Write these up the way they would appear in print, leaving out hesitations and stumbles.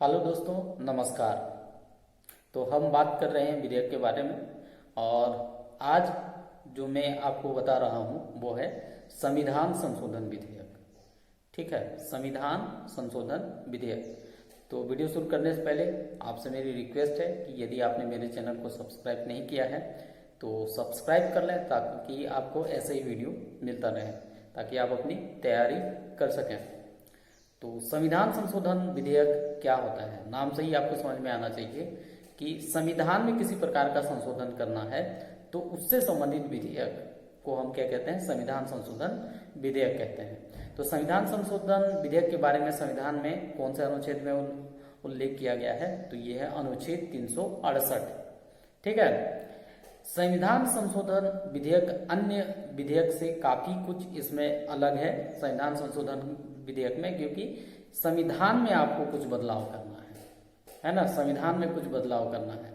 Hello दोस्तों, नमस्कार। तो हम बात कर रहे हैं विधेयक के बारे में। और आज जो मैं आपको बता रहा हूं वो है संविधान संशोधन विधेयक। ठीक है, संविधान संशोधन विधेयक। तो वीडियो शुरू करने से पहले आपसे मेरी रिक्वेस्ट है कि यदि आपने मेरे चैनल को सब्सक्राइब नहीं किया है तो सब्सक्राइब कर लें, ताकि आपको ऐसे ही वीडियो मिलता रहे, ताकि आप अपनी तैयारी कर सकें। तो संविधान संशोधन विधेयक क्या होता है, नाम से ही आपको समझ में आना चाहिए कि संविधान में किसी प्रकार का संशोधन करना है तो उससे संबंधित विधेयक को हम क्या कहते हैं, संविधान संशोधन विधेयक कहते हैं। तो संविधान संशोधन विधेयक के बारे में संविधान में कौन से अनुच्छेद में उल्लेख किया गया है, तो ये है अनुच्छेद 368। ठीक है, संविधान संशोधन विधेयक अन्य विधेयक से काफी कुछ इसमें अलग है संविधान संशोधन विधेयक में, क्योंकि संविधान में आपको कुछ बदलाव करना है ना, संविधान में कुछ बदलाव करना है।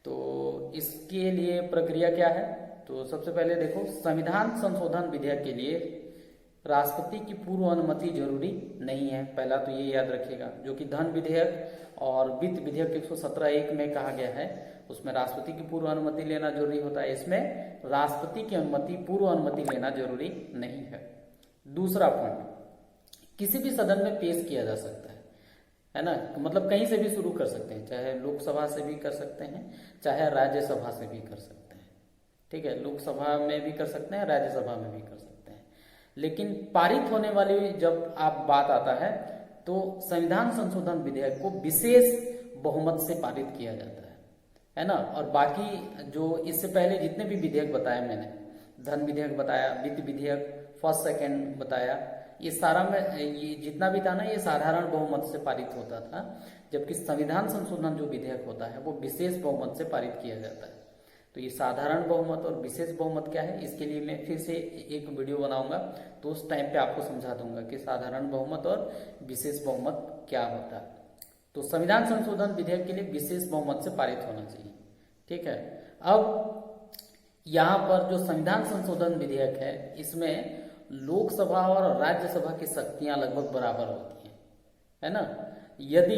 तो इसके लिए प्रक्रिया क्या है, तो सबसे पहले देखो, संविधान संशोधन विधेयक के लिए राष्ट्रपति की पूर्व अनुमति जरूरी नहीं है, पहला तो ये याद रखिएगा। जो कि धन विधेयक और वित्त विधेयक 117(1) में कहा गया है, उसमें राष्ट्रपति की पूर्व अनुमति लेना जरूरी होता है। इसमें राष्ट्रपति की अनुमति, पूर्व अनुमति लेना जरूरी नहीं है। दूसरा पॉइंट, किसी भी सदन में पेश किया जा सकता है ना, मतलब कहीं से भी शुरू कर सकते हैं, चाहे लोकसभा से भी कर सकते हैं, चाहे राज्यसभा से भी कर सकते हैं। ठीक है, लोकसभा में भी कर सकते हैं, राज्यसभा में भी कर सकते हैं। लेकिन पारित होने वाली जब आप बात आता है तो संविधान संशोधन विधेयक को विशेष बहुमत से पारित किया जाता है ना। और बाकी जो इससे पहले जितने भी विधेयक बताए मैंने, धन विधेयक बताया, वित्त विधेयक फर्स्ट सेकंड बताया, ये सारा में ये जितना भी था ना, ये साधारण बहुमत से पारित होता था, जबकि संविधान संशोधन जो विधेयक होता है वो विशेष बहुमत से पारित किया जाता है। तो ये साधारण बहुमत और विशेष बहुमत क्या है, इसके लिए मैं फिर से एक वीडियो बनाऊंगा, तो उस टाइम पे आपको समझा दूंगा कि साधारण बहुमत और विशेष बहुमत क्या होता है। तो संविधान संशोधन विधेयक के लिए विशेष बहुमत से पारित होना चाहिए। ठीक है, अब यहाँ पर जो संविधान संशोधन विधेयक है, इसमें लोकसभा और राज्यसभा की शक्तियां लगभग बराबर होती हैं, है ना। यदि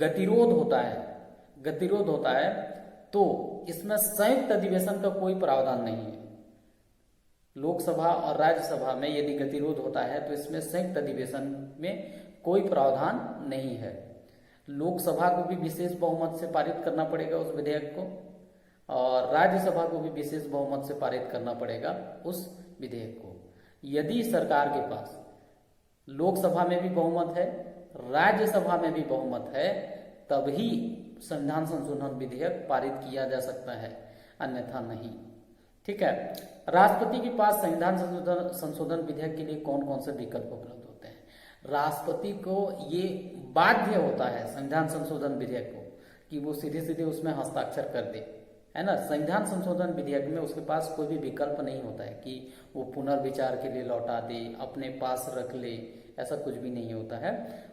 गतिरोध होता है तो इसमें संयुक्त अधिवेशन का कोई प्रावधान नहीं है। लोकसभा और राज्यसभा में यदि गतिरोध होता है तो इसमें संयुक्त अधिवेशन में कोई प्रावधान नहीं है। लोकसभा को भी विशेष बहुमत से पारित करना पड़ेगा उस विधेयक को, और राज्यसभा को भी विशेष बहुमत से पारित करना पड़ेगा उस विधेयक को। यदि सरकार के पास लोकसभा में भी बहुमत है, राज्यसभा में भी बहुमत है, तभी संविधान संशोधन विधेयक पारित किया जा सकता है, अन्यथा नहीं। ठीक है, राष्ट्रपति के पास संविधान संशोधन विधेयक के लिए कौन कौन से विकल्प उपलब्ध होते हैं। राष्ट्रपति को ये बाध्य होता है संविधान संशोधन विधेयक को कि वो सीधे सीधे उसमें हस्ताक्षर कर दे, है ना। संविधान संशोधन विधेयक में उसके पास कोई भी विकल्प नहीं होता है कि वो पुनर्विचार के लिए लौटा दे, अपने पास रख ले, ऐसा कुछ भी नहीं होता है।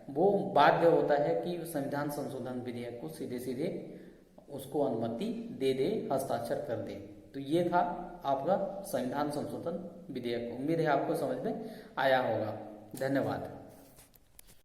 वो बाध्य होता है कि संविधान संशोधन विधेयक को सीधे सीधे उसको अनुमति दे दे, हस्ताक्षर कर दे। तो ये था आपका संविधान संशोधन विधेयक। उम्मीद है आपको समझ में आया होगा। धन्यवाद।